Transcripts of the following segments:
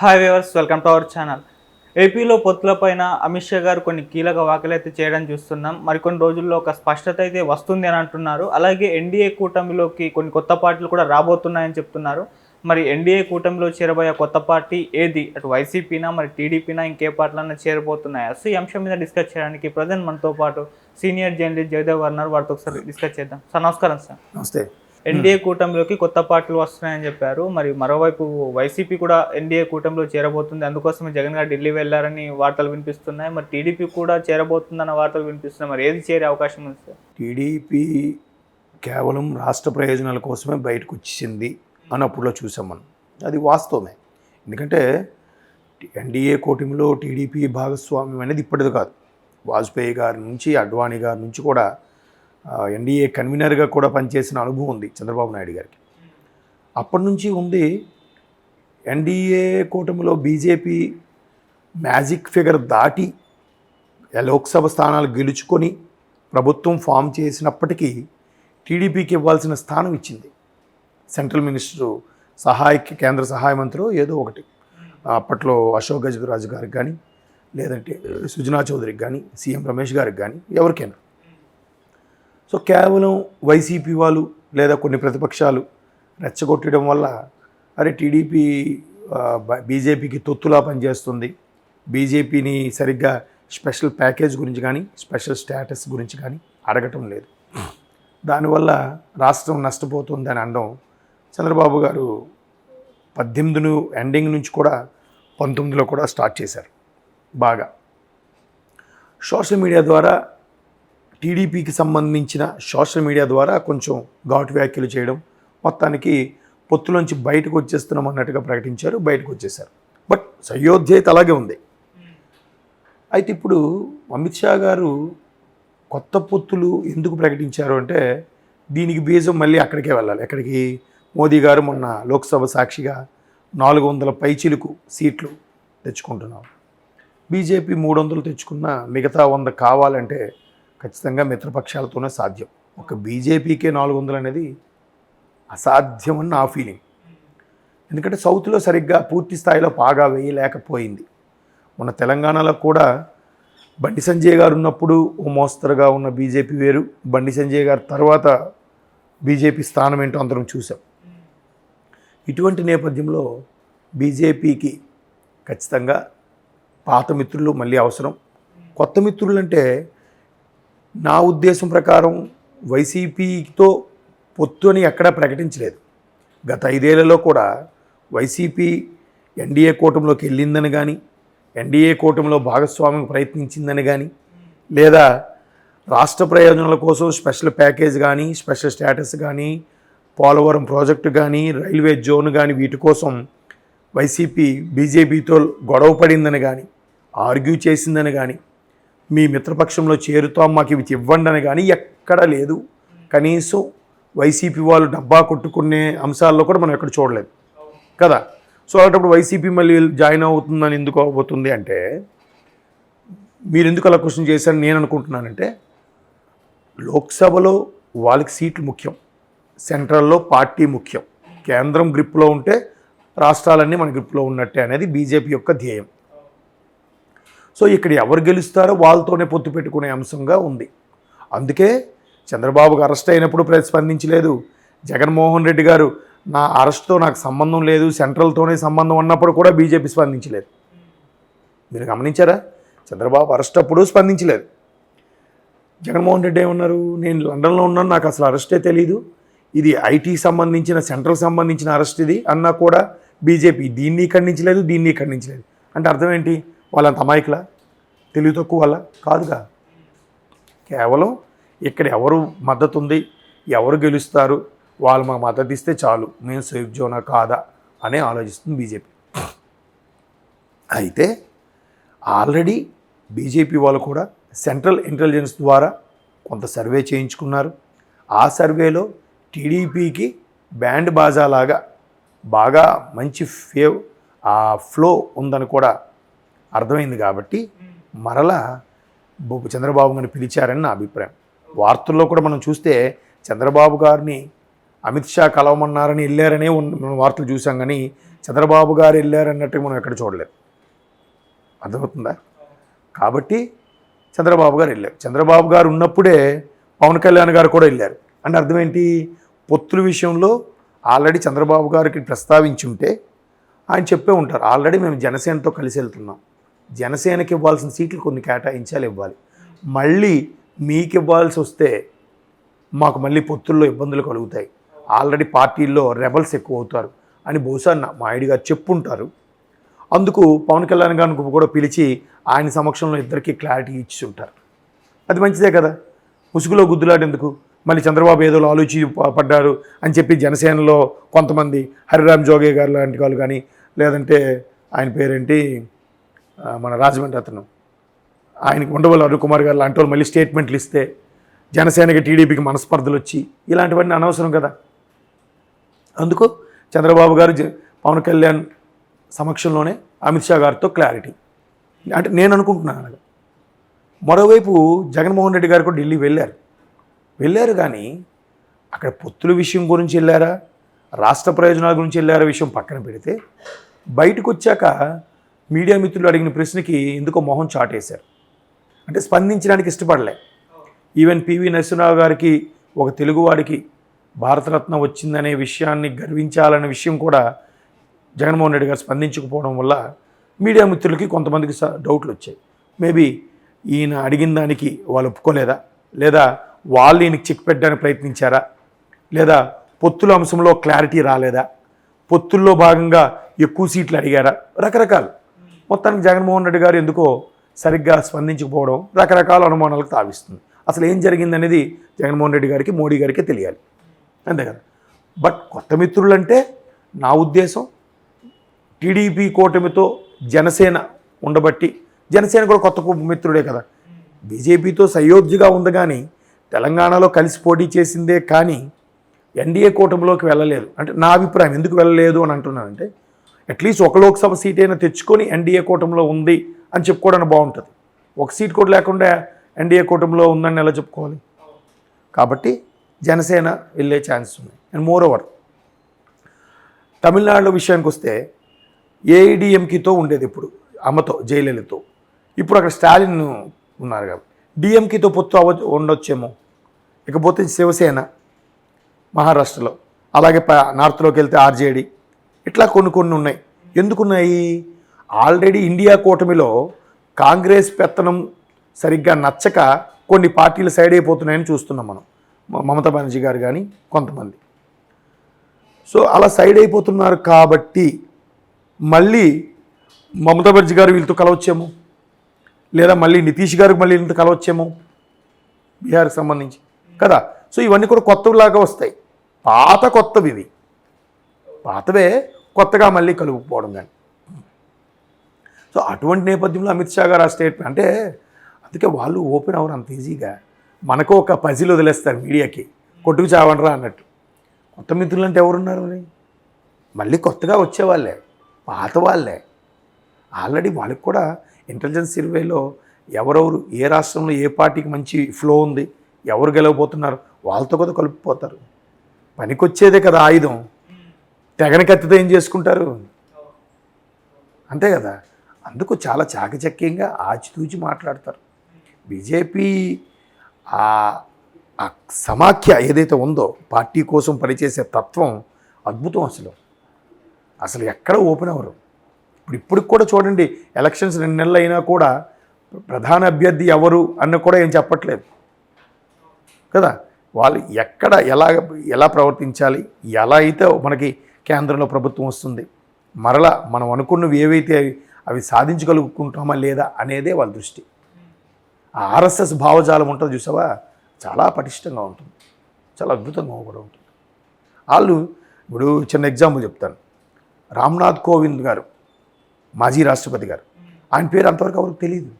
Hi viewers, welcome to our channel. ఏపీలో పొత్తులపైన అమిత్ షా గారు కొన్ని కీలక వ్యాఖ్యలు అయితే చేయడం చూస్తున్నాం. మరికొన్ని రోజుల్లో ఒక స్పష్టత అయితే వస్తుంది అని అంటున్నారు. అలాగే ఎన్డీఏ కూటమిలోకి కొన్ని కొత్త పార్టీలు కూడా రాబోతున్నాయని చెప్తున్నారు. మరి ఎన్డీఏ కూటమిలో చేరబోయే కొత్త పార్టీ ఏది? అటు వైసీపీనా, మరి టీడీపీనా, ఇంకే పార్టీలన్నా చేరబోతున్నాయా? సో ఈ అంశం మీద డిస్కస్ చేయడానికి ప్రజెంట్ మనతో పాటు సీనియర్ జర్నలిస్ట్ జయదేవ్ గారు ఉన్నారు. వారితో ఒకసారి డిస్కస్ చేద్దాం. సార్ నమస్కారం. సార్ నమస్తే. ఎన్డీఏ కూటమిలోకి కొత్త పార్టీలు వస్తున్నాయని చెప్పారు. మరి మరోవైపు వైసీపీ కూడా ఎన్డీఏ కూటమిలో చేరబోతుంది, అందుకోసమే జగన్ గారు ఢిల్లీ వెళ్లారని వార్తలు వినిపిస్తున్నాయి. మరి టీడీపీ కూడా చేరబోతుందన్న వార్తలు వినిపిస్తున్నాయి. మరి ఏది చేరే అవకాశం ఉంది సార్? టీడీపీ కేవలం రాష్ట్ర ప్రయోజనాల కోసమే బయటకు వచ్చింది అని అప్పుడులో చూసాం మనం. అది వాస్తవమే. ఎందుకంటే ఎన్డీఏ కూటమిలో టీడీపీ భాగస్వామ్యం అనేది ఇప్పటిది కాదు. వాజ్పేయి గారి నుంచి, అడ్వాణి గారి నుంచి కూడా ఎన్డీఏ కన్వీనర్గా కూడా పనిచేసిన అనుభవం ఉంది చంద్రబాబు నాయుడు గారికి. అప్పటి నుంచి ఉంది. ఎన్డీఏ కూటమిలో బీజేపీ మ్యాజిక్ ఫిగర్ దాటి లోక్సభ స్థానాలు గెలుచుకొని ప్రభుత్వం ఫామ్ చేసినప్పటికీ టీడీపీకి ఇవ్వాల్సిన స్థానం ఇచ్చింది. సెంట్రల్ మినిస్టరు కేంద్ర సహాయ మంత్రి ఏదో ఒకటి, అప్పట్లో అశోక్ గజరాజు గారికి కానీ, లేదంటే సుజనా చౌదరికి కానీ, సీఎం రమేష్ గారికి కానీ, ఎవరికైనా. సో కేవలం వైసీపీ వాళ్ళు లేదా కొన్ని ప్రతిపక్షాలు రెచ్చగొట్టడం వల్ల అరే టీడీపీ బీజేపీకి తొత్తులా పనిచేస్తుంది, బీజేపీని సరిగ్గా స్పెషల్ ప్యాకేజ్ గురించి కానీ, స్పెషల్ స్టేటస్ గురించి కానీ అడగటం లేదు. దానివల్ల రాష్ట్రం నష్టపోతుందని అనడం చంద్రబాబు గారు 18 ఎండింగ్ నుంచి కూడా 19లో కూడా స్టార్ట్ చేశారు. బాగా సోషల్ మీడియా ద్వారా, టీడీపీకి సంబంధించిన సోషల్ మీడియా ద్వారా కొంచెం ఘాటు వ్యాఖ్యలు చేయడం, మొత్తానికి పొత్తులోంచి బయటకు వచ్చేస్తున్నాం అన్నట్టుగా ప్రకటించారు. బయటకు వచ్చేసారు. బట్ సయోధ్య అయితే అలాగే ఉంది. అయితే ఇప్పుడు అమిత్ షా గారు కొత్త పొత్తులు ఎందుకు ప్రకటించారు అంటే దీనికి బీజం మళ్ళీ అక్కడికే వెళ్ళాలి. ఎక్కడికి? మోదీ గారు మొన్న లోక్సభ సాక్షిగా 400 పైచిలుకు సీట్లు తెచ్చుకుంటున్నాం. బీజేపీ 300 తెచ్చుకున్న మిగతా 100 కావాలంటే ఖచ్చితంగా మిత్రపక్షాలతోనే సాధ్యం. ఒక బీజేపీకే 400 అనేది అసాధ్యమని నా ఫీలింగ్. ఎందుకంటే సౌత్లో సరిగ్గా పూర్తి స్థాయిలో పాగా వేయలేకపోయింది. మన తెలంగాణలో కూడా బండి సంజయ్ గారు ఉన్నప్పుడు ఓ మోస్తరుగా ఉన్న బీజేపీ వేరు, బండి సంజయ్ గారు తర్వాత బీజేపీ స్థానం ఏంటో అందరం చూసాం. ఇటువంటి నేపథ్యంలో బీజేపీకి ఖచ్చితంగా పాత మిత్రులు మళ్ళీ అవసరం. కొత్త మిత్రులు అంటే నా ఉద్దేశం ప్రకారం వైసీపీతో పొత్తు అని ఎక్కడా ప్రకటించలేదు. గత 5 ఏళ్లలో కూడా వైసీపీ ఎన్డీఏ కూటమిలోకి వెళ్ళిందని కానీ, ఎన్డీఏ కూటమిలో భాగస్వామ్యం ప్రయత్నించిందని కానీ, లేదా రాష్ట్ర ప్రయోజనాల కోసం స్పెషల్ ప్యాకేజ్ కానీ, స్పెషల్ స్టేటస్ కానీ, పోలవరం ప్రాజెక్టు కానీ, రైల్వే జోన్ కానీ, వీటి కోసం వైసీపీ బీజేపీతో గొడవ పడిందని కానీ, ఆర్గ్యూ చేసిందని కానీ, మీ మిత్రపక్షంలో చేరుతాం మాకు ఇవి ఇవ్వండి అని కానీ ఎక్కడా లేదు. కనీసం వైసీపీ వాళ్ళు డబ్బా కొట్టుకునే అంశాల్లో కూడా మనం ఎక్కడ చూడలేదు కదా. సో అలాంటప్పుడు వైసీపీ మళ్ళీ జాయిన్ అవుతుందని ఎందుకు అవబోతుంది అంటే, మీరు ఎందుకు అలా క్వశ్చన్ చేశారని నేను అనుకుంటున్నానంటే, లోక్సభలో వాళ్ళకి సీట్లు ముఖ్యం, సెంట్రల్లో పార్టీ ముఖ్యం. కేంద్రం గ్రిప్లో ఉంటే రాష్ట్రాలన్నీ మన గ్రిప్లో ఉన్నట్టే అనేది బీజేపీ యొక్క ధ్యేయం. సో ఇక్కడ ఎవరు గెలుస్తారో వాళ్ళతోనే పొత్తు పెట్టుకునే అంశంగా ఉంది. అందుకే చంద్రబాబుకు అరెస్ట్ అయినప్పుడు స్పందించలేదు. జగన్మోహన్ రెడ్డి గారు నా అరెస్ట్తో నాకు సంబంధం లేదు, సెంట్రల్తోనే సంబంధం అన్నప్పుడు కూడా బీజేపీ స్పందించలేదు. మీరు గమనించారా? చంద్రబాబు అరెస్ట్ అప్పుడు స్పందించలేదు. జగన్మోహన్ రెడ్డి ఏమన్నారు, నేను లండన్లో ఉన్నాను, నాకు అసలు అరెస్టే తెలీదు, ఇది ఐటీ సంబంధించిన, సెంట్రల్ సంబంధించిన అరెస్ట్ ఇది అన్నా కూడా బీజేపీ దీన్ని ఖండించలేదు, దీన్ని ఖండించలేదు. అంటే అర్థం ఏంటి? వాళ్ళంత అమాయకులా, తెలివి తక్కువ వల్ల కాదుగా. కేవలం ఇక్కడ ఎవరు మద్దతు ఉంది, ఎవరు గెలుస్తారు, వాళ్ళు మాకు మద్దతు ఇస్తే చాలు, మేము సేఫ్ జోనా కాదా అనే ఆలోచిస్తుంది బీజేపీ. అయితే ఆల్రెడీ బీజేపీ వాళ్ళు కూడా సెంట్రల్ ఇంటెలిజెన్స్ ద్వారా కొంత సర్వే చేయించుకున్నారు. ఆ సర్వేలో టీడీపీకి బ్యాండ్ బాజాలాగా బాగా మంచి ఫ్లో ఉందని కూడా అర్థమైంది. కాబట్టి మరలా చంద్రబాబు గారిని పిలిచారని నా అభిప్రాయం. వార్తల్లో కూడా మనం చూస్తే చంద్రబాబు గారిని అమిత్ షా కలవమన్నారని వెళ్ళారనే మనం వార్తలు చూసాం. కానీ చంద్రబాబు గారు వెళ్ళారు అన్నట్టుగా మనం ఎక్కడ చూడలేదు. అర్థమవుతుందా? కాబట్టి చంద్రబాబు గారు వెళ్ళారు. చంద్రబాబు గారు ఉన్నప్పుడే పవన్ కళ్యాణ్ గారు కూడా వెళ్ళారు. అంటే అర్థం ఏంటి? పొత్తుల విషయంలో ఆల్రెడీ చంద్రబాబు గారికి ప్రస్తావించి ఉంటే ఆయన చెప్పే ఉంటారు, ఆల్రెడీ మేము జనసేనతో కలిసి వెళ్తున్నాం, జనసేనకి ఇవ్వాల్సిన సీట్లు కొన్ని కేటాయించాలి, ఇవ్వాలి, మళ్ళీ మీకు ఇవ్వాల్సి వస్తే మాకు మళ్ళీ పొత్తుల్లో ఇబ్బందులు కలుగుతాయి, ఆల్రెడీ పార్టీల్లో రెబల్స్ ఎక్కువ అవుతారు అని బహుశా మా ఐడి గారు చెప్పుంటారు. అందుకు పవన్ కళ్యాణ్ గారిని కూడా పిలిచి ఆయన సమక్షంలో ఇద్దరికి క్లారిటీ ఇచ్చి ఉంటారు. అది మంచిదే కదా, ముసుగులో గుద్దులాడేందుకు. మళ్ళీ చంద్రబాబు ఏదో ఆలోచి పడ్డారు అని చెప్పి జనసేనలో కొంతమంది హరిరామ్ జోగే గారు లాంటి వాళ్ళు కానీ, లేదంటే ఆయన పేరేంటి మన రాజమండ్రి అతను ఆయనకి ఉండవల్లి అరుణ్ కుమార్ గారు లాంటి వాళ్ళు మళ్ళీ స్టేట్మెంట్లు ఇస్తే జనసేనకి టీడీపీకి మనస్పర్ధలు వచ్చి ఇలాంటివన్నీ అనవసరం కదా. అందుకు చంద్రబాబు గారు పవన్ కళ్యాణ్ సమక్షంలోనే అమిత్ షా గారితో క్లారిటీ అంటే నేను అనుకుంటున్నాను అలాగా. మరోవైపు జగన్మోహన్ రెడ్డి గారు కూడా ఢిల్లీ వెళ్ళారు కానీ అక్కడ పొత్తుల విషయం గురించి వెళ్ళారా, రాష్ట్ర ప్రయోజనాల గురించి వెళ్ళారా విషయం పక్కన పెడితే, బయటకు వచ్చాక మీడియా మిత్రులు అడిగిన ప్రశ్నకి ఎందుకో మొహం చాటేశారు. అంటే స్పందించడానికి ఇష్టపడలే. ఈవెన్ పివి నరసింహరావు గారికి, ఒక తెలుగువాడికి భారతరత్న వచ్చిందనే విషయాన్ని గర్వించాలనే విషయం కూడా జగన్మోహన్ రెడ్డి గారు స్పందించకపోవడం వల్ల మీడియా మిత్రులకి కొంతమందికి డౌట్లు వచ్చాయి. మేబీ ఈయన అడిగిన దానికి వాళ్ళు ఒప్పుకోలేదా, లేదా వాళ్ళు ఈయనకి చెక్ పెట్టడానికి ప్రయత్నించారా, లేదా పొత్తుల అంశంలో క్లారిటీ రాలేదా, పొత్తుల్లో భాగంగా ఎక్కువ సీట్లు అడిగారా, రకరకాలు. మొత్తానికి జగన్మోహన్ రెడ్డి గారు ఎందుకో సరిగ్గా స్పందించకపోవడం రకరకాల అనుమానాలకు తావిస్తుంది. అసలు ఏం జరిగిందనేది జగన్మోహన్ రెడ్డి గారికి, మోడీ గారికి తెలియాలి, అంతే కదా. బట్ కొత్త మిత్రులంటే నా ఉద్దేశం టీడీపీ కూటమితో జనసేన ఉండబట్టి, జనసేన కూడా కొత్త మిత్రుడే కదా, బీజేపీతో సయోధ్యగా ఉంది కానీ తెలంగాణలో కలిసి పోటీ చేసిందే కానీ ఎన్డీఏ కూటమిలోకి వెళ్ళలేదు. అంటే నా అభిప్రాయం, ఎందుకు వెళ్ళలేదు అని అంటున్నానంటే, అట్లీస్ట్ ఒక లోక్సభ సీట్ అయినా తెచ్చుకొని ఎన్డీఏ కూటమిలో ఉంది అని చెప్పుకోవడానికి బాగుంటుంది. ఒక సీట్ కూడా లేకుండా ఎన్డీఏ కూటమిలో ఉందని ఎలా చెప్పుకోవాలి? కాబట్టి జనసేన వెళ్ళే ఛాన్సెస్ ఉన్నాయి. అండ్ మోర్ ఓవర్ తమిళనాడు విషయానికి వస్తే ఏఐడిఎంకేతో ఉండేది ఇప్పుడు అమ్మతో, జయలలితతో. ఇప్పుడు అక్కడ స్టాలిన్ ఉన్నారు కాబట్టి డిఎంకేతో పొత్తు ఉండొచ్చేమో. ఇకపోతే శివసేన మహారాష్ట్రలో, అలాగే నార్త్లోకి వెళ్తే ఆర్జేడీ, ఇట్లా కొన్ని ఉన్నాయి. ఎందుకున్నాయి? ఆల్రెడీ ఇండియా కూటమిలో కాంగ్రెస్ పెత్తనం సరిగ్గా నచ్చక కొన్ని పార్టీలు సైడ్ అయిపోతున్నాయని చూస్తున్నాం మనం. మమతా బెనర్జీ గారు కానీ కొంతమంది. సో అలా సైడ్ అయిపోతున్నారు కాబట్టి మళ్ళీ మమతా బెనర్జీ గారు వీళ్ళతో కలవచ్చేమో, లేదా మళ్ళీ నితీష్ గారికి మళ్ళీ వీళ్ళతో కలవచ్చేమో బీహార్కి సంబంధించి కదా. సో ఇవన్నీ కూడా కొత్తలాగా వస్తాయి. కొత్తవి ఇవి, పాతవే కొత్తగా మళ్ళీ కలుపుకోవడం కానీ. సో అటువంటి నేపథ్యంలో అమిత్ షా గారు ఆ స్టేట్మెంట్ అంటే, అందుకే వాళ్ళు ఓపెన్ అవ్వరు అంత ఈజీగా. మనకు ఒక పజిల్ వదిలేస్తారు మీడియాకి, కొట్టుకు చావండ్రా అన్నట్టు. కొత్త మిత్రులు అంటే ఎవరున్నారు? మళ్ళీ కొత్తగా వచ్చేవాళ్ళే, పాత వాళ్ళే. ఆల్రెడీ వాళ్ళకి కూడా ఇంటెలిజెన్స్ సర్వేలో ఎవరెవరు ఏ రాష్ట్రంలో ఏ పార్టీకి మంచి ఫ్లో ఉంది, ఎవరు గెలవబోతున్నారు వాళ్ళతో కూడా కలుపుపోతారు. పనికొచ్చేదే కదా ఆయుధం. తెగన కత్తితో ఏం చేసుకుంటారు, అంతే కదా. అందుకు చాలా చాకచక్యంగా ఆచితూచి మాట్లాడతారు. బీజేపీ ఆ సమాఖ్య ఏదైతే ఉందో, పార్టీ కోసం పనిచేసే తత్వం అద్భుతం. అసలు ఎక్కడ ఓపెన్ అవ్వరు. ఇప్పుడు కూడా చూడండి, ఎలక్షన్స్ 2 నెలలు అయినా కూడా ప్రధాన అభ్యర్థి ఎవరు అన్న కూడా ఏం చెప్పట్లేదు కదా. వాళ్ళు ఎక్కడ ఎలా ప్రవర్తించాలి, ఎలా అయితే మనకి కేంద్రంలో ప్రభుత్వం వస్తుంది, మరలా మనం అనుకున్నవి ఏవైతే అవి సాధించగలుగుకుంటామా లేదా అనేదే వాళ్ళ దృష్టి. ఆ ఆర్ఎస్ఎస్ భావజాలం ఉంటుంది చూసావా, చాలా పటిష్టంగా ఉంటుంది, చాలా అద్భుతంగా కూడా ఉంటుంది. వాళ్ళు ఇప్పుడు చిన్న ఎగ్జాంపుల్ చెప్తాను. రామ్నాథ్ కోవింద్ గారు, మాజీ రాష్ట్రపతి గారు, ఆయన పేరు అంతవరకు ఎవరికి తెలియదు.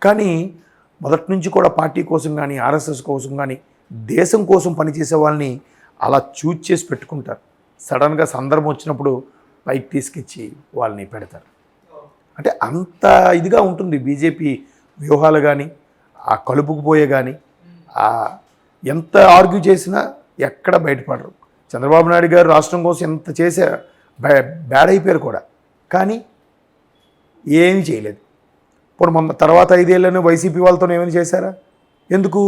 కానీ మొదటి నుంచి కూడా పార్టీ కోసం కానీ ఆర్ఎస్ఎస్ కోసం కానీ దేశం కోసం పనిచేసే వాళ్ళని అలా చూజ్ చేసి పెట్టుకుంటారు. సడన్గా సందర్భం వచ్చినప్పుడు పైకి తీసుకొచ్చి వాళ్ళని పెడతారు. అంటే అంత ఇదిగా ఉంటుంది బీజేపీ వ్యూహాలు కానీ, ఆ కలుపుకుపోయే కానీ, ఎంత ఆర్గ్యూ చేసినా ఎక్కడ బయటపడరు. చంద్రబాబు నాయుడు గారు రాష్ట్రం కోసం ఎంత చేసే బ్యాడ్ అయిపోయారు కూడా. కానీ ఏమీ చేయలేదు. ఇప్పుడు మన తర్వాత 5 ఏళ్ళను వైసీపీ వాళ్ళతో ఏమైనా చేశారా? ఎందుకు?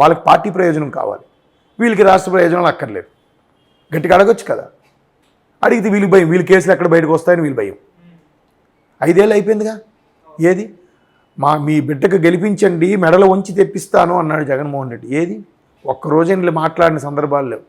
వాళ్ళకి పార్టీ ప్రయోజనం కావాలి, వీళ్ళకి రాష్ట్ర ప్రయోజనాలు అక్కర్లేదు. గట్టిగా అడగొచ్చు కదా. అడిగితే వీళ్ళకి భయం, వీళ్ళ కేసులు ఎక్కడ బయటకు వస్తాయని వీళ్ళు భయం. 5 ఏళ్ళు అయిపోయిందిగా. ఏది? మీ బిడ్డకు గెలిపించండి, మెడలు వంచి తెప్పిస్తాను అన్నాడు జగన్మోహన్ రెడ్డి. ఏది? ఒక్కరోజు మాట్లాడిన సందర్భాలు లేవు.